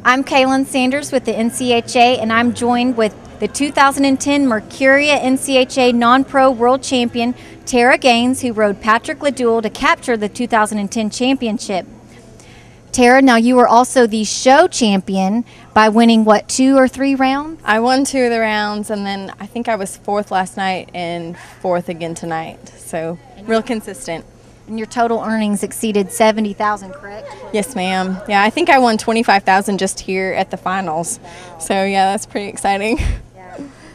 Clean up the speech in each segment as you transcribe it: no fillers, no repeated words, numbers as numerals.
I'm Kaylin Sanders with the NCHA, and I'm joined with the 2010 Mercuria NCHA Non-Pro World Champion, Tara Gaines, who rode Patrick LaDuel to capture the 2010 championship. Tara, now you were also the show champion by winning, what, 2 or 3 rounds? I won 2 of the rounds, and then I think I was 4th last night and 4th again tonight. So real consistent. And your total earnings exceeded $70,000, correct? Yes, ma'am. Yeah, I think I won $25,000 just here at the finals. So yeah, that's pretty exciting.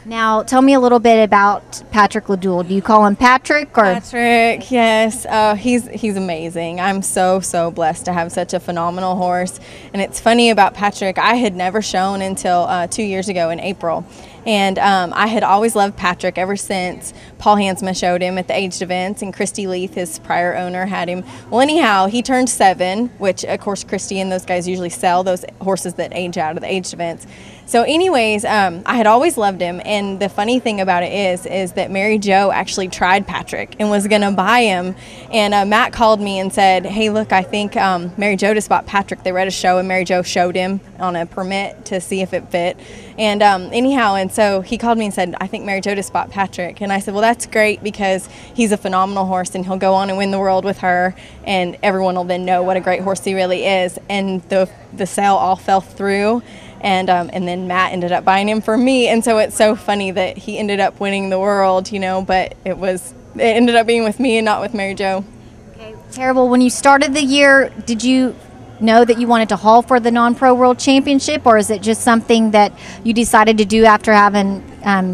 Now, tell me a little bit about Patrick LaDuel. Do you call him Patrick or? Patrick, yes. He's amazing. I'm so blessed to have such a phenomenal horse. And it's funny about Patrick, I had never shown until 2 years ago in April. And I had always loved Patrick ever since Paul Hansma showed him at the aged events, and Christy Leith, his prior owner, had him. Well, anyhow, he turned 7, which of course Christy and those guys usually sell those horses that age out of the aged events. So anyways, I had always loved him, and the funny thing about it is that Mary Jo actually tried Patrick and was going to buy him, and Matt called me and said, hey, look, I think Mary Jo just bought Patrick. They were at a show, and Mary Jo showed him on a permit to see if it fit, and anyhow, and so he called me and said, I think Mary Jo just bought Patrick, and I said, well, that's great because he's a phenomenal horse, and he'll go on and win the world with her, and everyone will then know what a great horse he really is, and the sale all fell through. And then Matt ended up buying him for me, and so it's so funny that he ended up winning the world, you know, but it ended up being with me and not with Mary Jo. Okay, terrible. When you started the year, did you know that you wanted to haul for the Non-Pro World Championship, or is it just something that you decided to do after having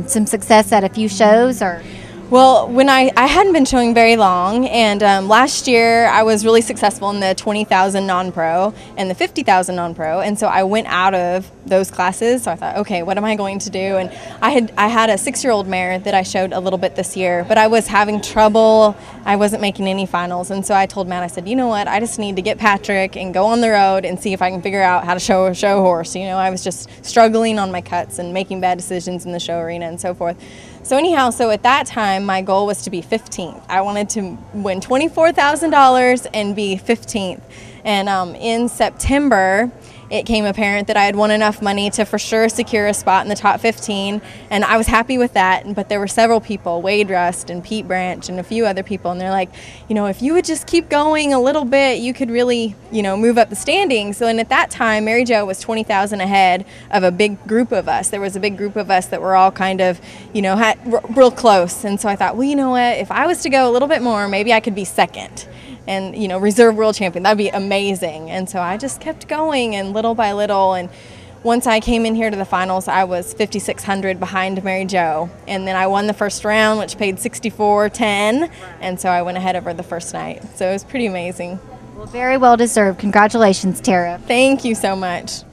some success at a few shows, or? Well, when I hadn't been showing very long, and last year I was really successful in the 20,000 non-pro and the 50,000 non-pro, and so I went out of those classes. So I thought, okay, what am I going to do? And I had a 6-year-old mare that I showed a little bit this year, but I was having trouble. I wasn't making any finals, and so I told Matt, I said, you know what? I just need to get Patrick and go on the road and see if I can figure out how to show a show horse. You know, I was just struggling on my cuts and making bad decisions in the show arena and so forth. So anyhow, so at that time, my goal was to be 15th. I wanted to win $24,000 and be 15th. And in September, it came apparent that I had won enough money to for sure secure a spot in the top 15, and I was happy with that. But there were several people, Wade Rust and Pete Branch and a few other people, and they're like, you know, if you would just keep going a little bit, you could really, you know, move up the standings. So, and at that time, Mary Jo was 20,000 ahead of a big group of us. There was a big group of us that were all kind of, you know, real close. And so I thought, well, you know what, if I was to go a little bit more, maybe I could be 2nd. And, you know, reserve world champion, that'd be amazing. And so I just kept going, and little by little, and once I came in here to the finals, I was 5,600 behind Mary Jo, and then I won the first round, which paid $64.10, and so I went ahead of her the first night. So it was pretty amazing. Well, very well deserved. Congratulations, Tara. Thank you so much.